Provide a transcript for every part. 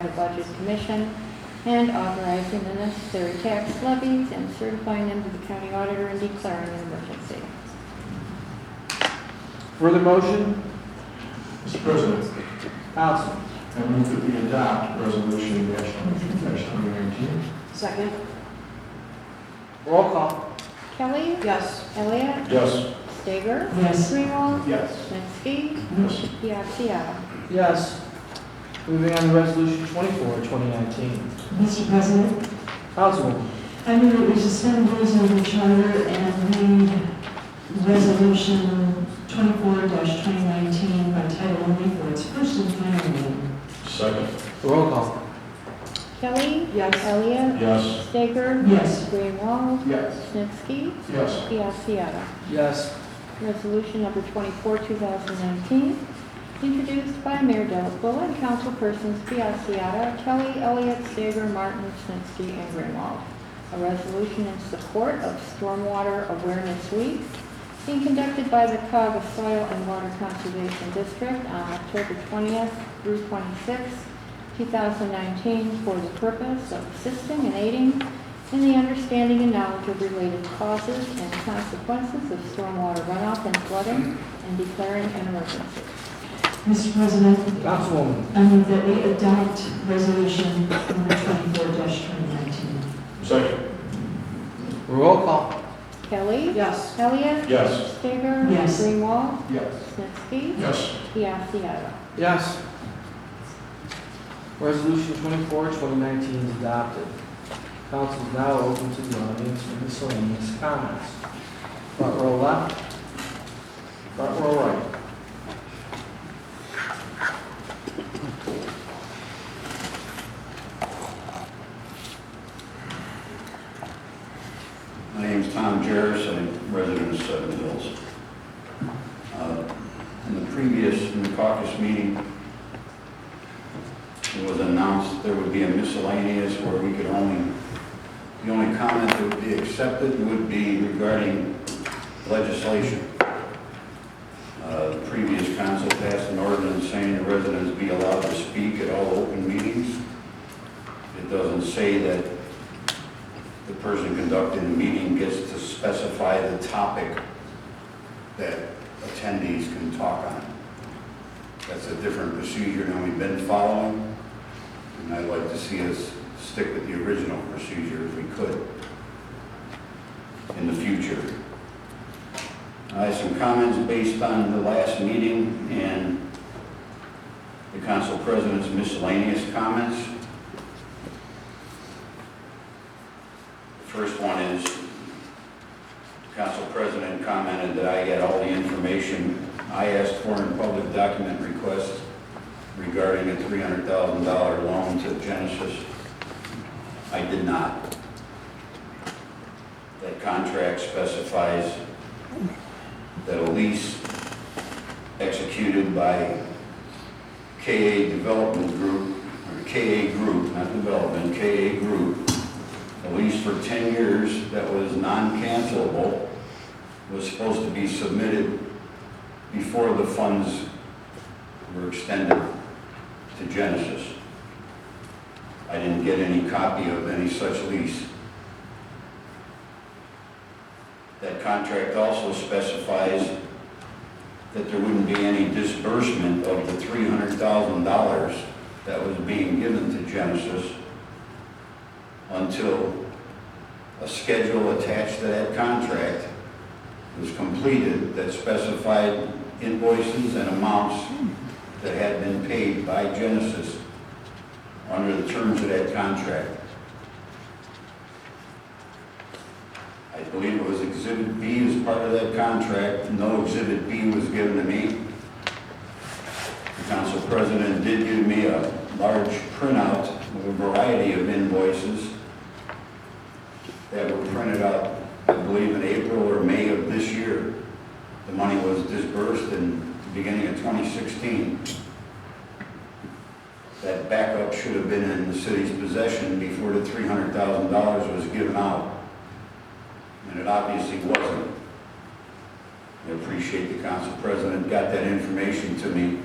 the Budget Commission and authorizing the necessary tax levies and certifying them to the county auditor and declaring an emergency. Further motion? Mr. President, Council. I move that we adopt Resolution -2019. Second. Roll call. Kelly? Yes. Elliott? Yes. Stager? Yes. Greenwald? Yes. Snitsky? Yes. Biassiata. Yes. Moving on to Resolution 24, 2019. Mr. President, Councilwoman. I move that we suspend rules of the charter and read Resolution 24-2019 by title only for its first and final reading. Second. Roll call. Kelly? Yes. Elliott? Yes. Stager? Yes. Greenwald? Yes. Snitsky? Yes. Biassiata. Yes. Resolution number 24, 2019, introduced by Mayor Delacqua and councilpersons Biassiata, Kelly, Elliott, Stager, Martin, Snitsky, and Greenwald. A resolution in support of Stormwater Awareness Week being conducted by the Cuyahoga Soil and Water Conservation District on October 20th through 26th, 2019, for the purpose of assisting and aiding in the understanding and knowledge of related causes and consequences of stormwater runoff and flooding, and declaring an emergency. Mr. President, Councilwoman. I move that we adopt Resolution number 24-2019. Second. Roll call. Kelly? Yes. Elliott? Yes. Stager? Yes. Greenwald? Yes. Snitsky? Yes. Biassiata. Yes. Resolution 24, 2019 is adopted. Council is now open to the audience for miscellaneous comments. Front row left. Front row right. My name is Tom Jaros. I'm a resident of Seven Hills. In the caucus meeting, it was announced there would be a miscellaneous where we could the only comment that would be accepted would be regarding legislation. The previous council passed an ordinance saying the residents be allowed to speak at all open meetings. It doesn't say that the person conducting the meeting gets to specify the topic that attendees can talk on. That's a different procedure than we've been following, and I'd like to see us stick with the original procedure if we could in the future. I have some comments based on the last meeting and the council president's miscellaneous comments. The first one is the council president commented that I get all the information I asked for in public document request regarding a $300,000 loan to Genesis. I did not. That contract specifies that a lease executed by KA Development Group, or KA Group, not Development, KA Group, a lease for 10 years that was non-cancelable, was supposed to be submitted before the funds were extended to Genesis. I didn't get any copy of any such lease. That contract also specifies that there wouldn't be any disbursement of the $300,000 that was being given to Genesis until a schedule attached to that contract was completed that specified invoices and amounts that had been paid by Genesis under the terms of that contract. I believe it was Exhibit B as part of that contract. No Exhibit B was given to me. The council president did give me a large printout of a variety of invoices that were printed out, I believe, in April or May of this year. The money was disbursed in the beginning of 2016. That backup should have been in the city's possession before the $300,000 was given out. And it obviously wasn't. I appreciate the council president got that information to me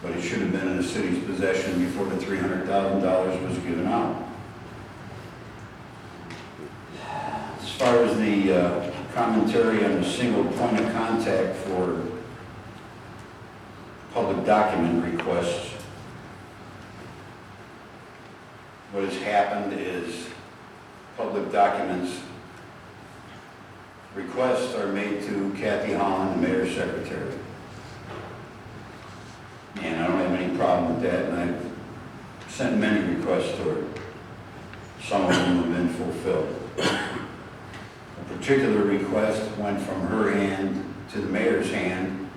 but it should have been in the city's possession before the $300,000 was given out. As far as the commentary on the single point of contact for public document requests, what has happened is public documents requests are made to Kathy Holland, the mayor's secretary. And I don't have any problem with that, and I've sent many requests to her. Some of them have been fulfilled. A particular request went from her hand to the mayor's hand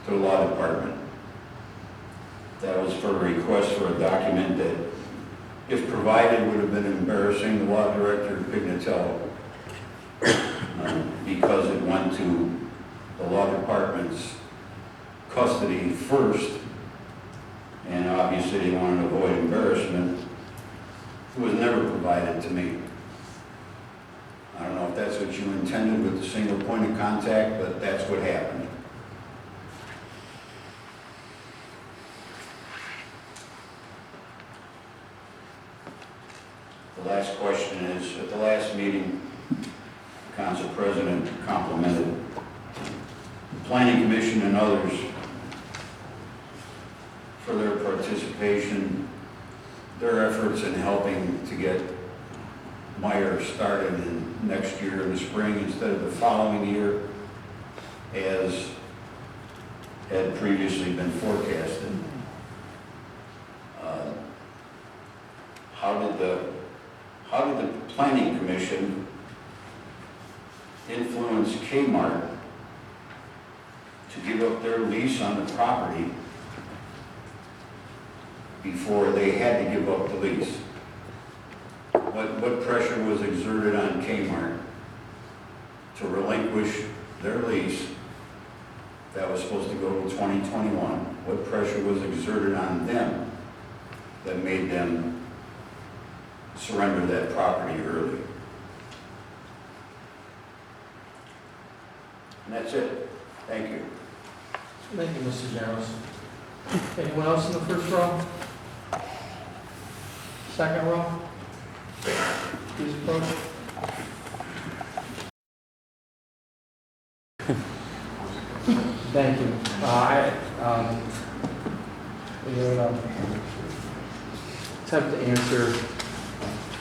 to the law department. That was for a request for a document that, if provided, would have been embarrassing the law director, Pignatello, because it went to the law department's custody first, and obviously they wanted to avoid embarrassment. It was never provided to me. I don't know if that's what you intended with the single point of contact, but that's what happened. The last question is, at the last meeting, the Council President complimented the Planning Commission and others for their participation, their efforts in helping to get Meyer started in next year in the spring instead of the following year, as had previously been forecasted. How did the Planning Commission influence Kmart to give up their lease on the property before they had to give up the lease? What pressure was exerted on Kmart to relinquish their lease that was supposed to go to 2021? What pressure was exerted on them that made them surrender that property early? And that's it. Thank you. Thank you, Mr. Jaros. Anyone else in the first row? Second row? Please approach. Thank you. Attempt to answer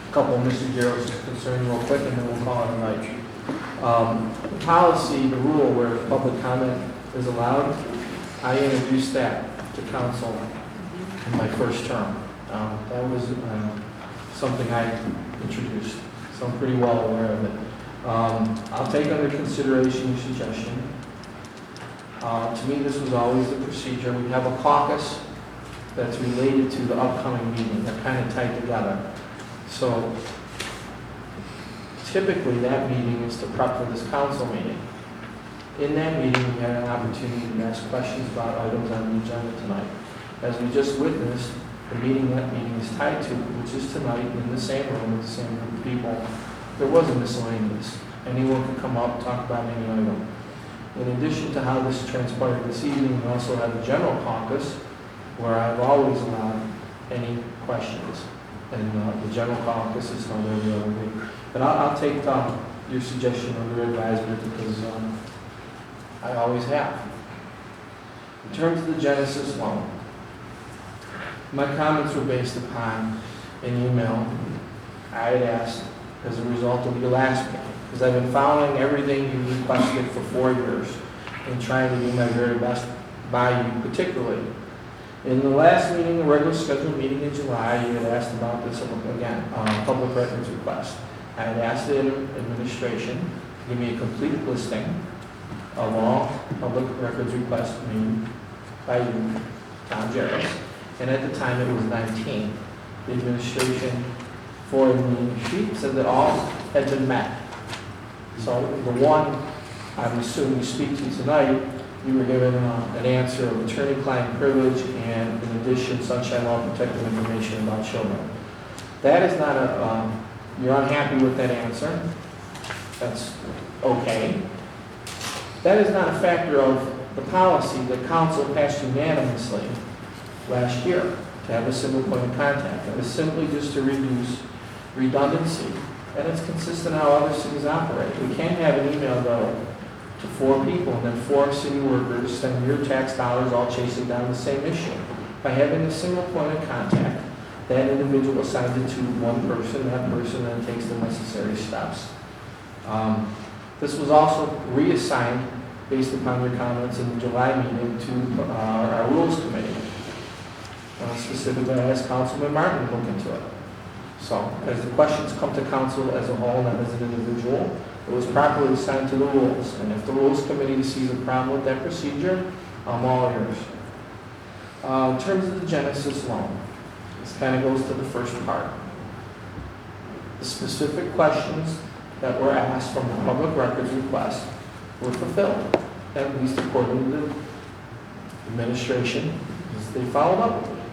a couple of Mr. Jaros' concerns real quick, and then we'll call it a night. The policy, the rule where public comment is allowed, I introduced that to council in my first term. That was something I introduced, so I'm pretty well aware of it. I'll take under consideration your suggestion. To me, this was always the procedure. We have a caucus that's related to the upcoming meeting. They're kind of tied together. So typically, that meeting is to prep for this council meeting. In that meeting, we had an opportunity to ask questions about items on the agenda tonight. As we just witnessed, the meeting that meeting is tied to, which is tonight in the same room with the same group of people, there was a miscellaneous. Anyone could come up and talk about any item. In addition to how this transpired this evening, we also have a general caucus where I've always allowed any questions. And the general caucus is held every other week. But I'll take your suggestion under advisement because I always have. In terms of the Genesis loan, my comments were based upon an email I had asked as a result of your last meeting, because I've been following everything you requested for 4 years and trying to do my very best by you, particularly. In the last meeting, the regular scheduled meeting in July, you had asked about this again, public records request. I had asked the administration to give me a complete listing of all public records requests made by you, Tom Jaros. And at the time, it was 19. The administration forwarded me a sheet, said that all had been met. So the one I'm assuming you speak to tonight, you were given an answer of attorney-client privilege and, in addition, sunshine law protected information about children. That is not you're unhappy with that answer. That's okay. That is not a factor of the policy that council passed unanimously last year to have a single point of contact. It was simply just to reduce redundancy, and it's consistent how other cities operate. We can't have an email go to 4 people and then 4 city workers spend your tax dollars all chasing down the same issue. By having a single point of contact, that individual assigns it to one person, that person then takes the necessary steps. This was also reassigned based upon your comments in the July meeting to our Rules Committee. Specifically, I asked Councilman Martin to look into it. So, as the questions come to council as a whole, not as an individual, it was properly assigned to the Rules. And if the Rules Committee sees a problem with that procedure, I'm all ears. In terms of the Genesis loan, this kind of goes to the first part. The specific questions that were asked from the public records request were fulfilled, at least according to the administration, as they followed up with it.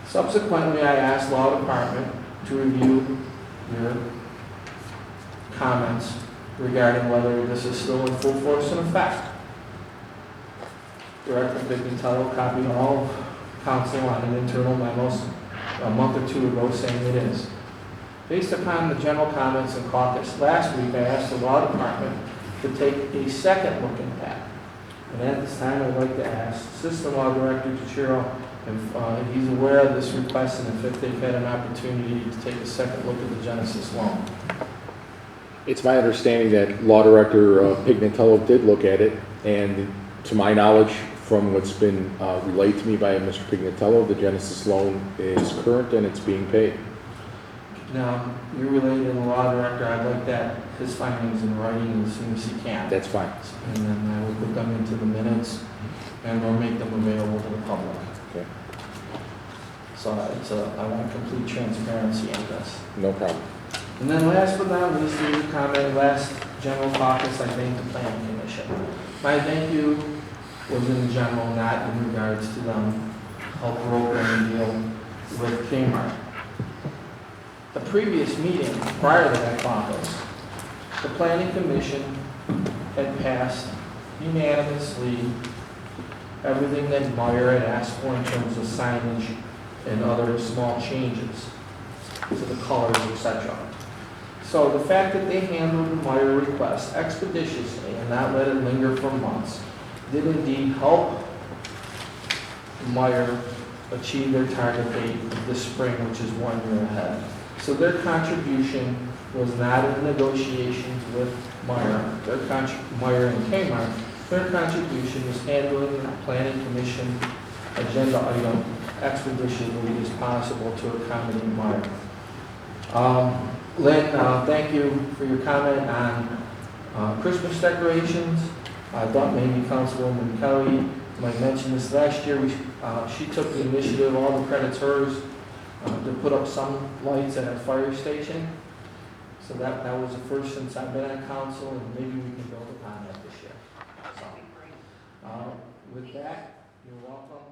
Subsequently, I asked Law Department to review your comments regarding whether this is still in full force and effect. Director Biasiotta copied all of council on an internal memo a month or 2 ago saying it is. Based upon the general comments in caucus last week, I asked the Law Department to take a second look at that. And at this time, I'd like to ask Assistant Law Director Jaros if he's aware of this request and if they've had an opportunity to take a second look at the Genesis loan. It's my understanding that Law Director Pignatello did look at it, and to my knowledge, from what's been relayed to me by Mr. Pignatello, the Genesis loan is current and it's being paid. Now, you're related to the Law Director. I'd like that, his findings in writing as soon as he can. That's fine. And then I will put them into the minutes and we'll make them available to the public. Okay. So I want complete transparency on this. No problem. And then last but not least, there was a comment last general caucus, I thank the Planning Commission. My thank you was in general, not in regards to them help broker and deal with Kmart. The previous meeting, prior to that caucus, the Planning Commission had passed unanimously everything that Meyer had asked for in terms of signage and other small changes to the colors, etc. So the fact that they handled the Meyer request expeditiously and not let it linger for months did indeed help Meyer achieve their target date this spring, which is 1 year ahead. So their contribution was not in negotiations with Meyer, Meyer and Kmart. Their contribution was handling the Planning Commission agenda item expeditiously as possible to accommodate Meyer. Lynn, thank you for your comment on Christmas decorations. I thought maybe Councilwoman Kelly might mention this last year. She took the initiative, all the credit's hers, to put up some lights at a fire station. So that was the first since I've been on council, and maybe we can build upon that this year. So, with that, you're welcome.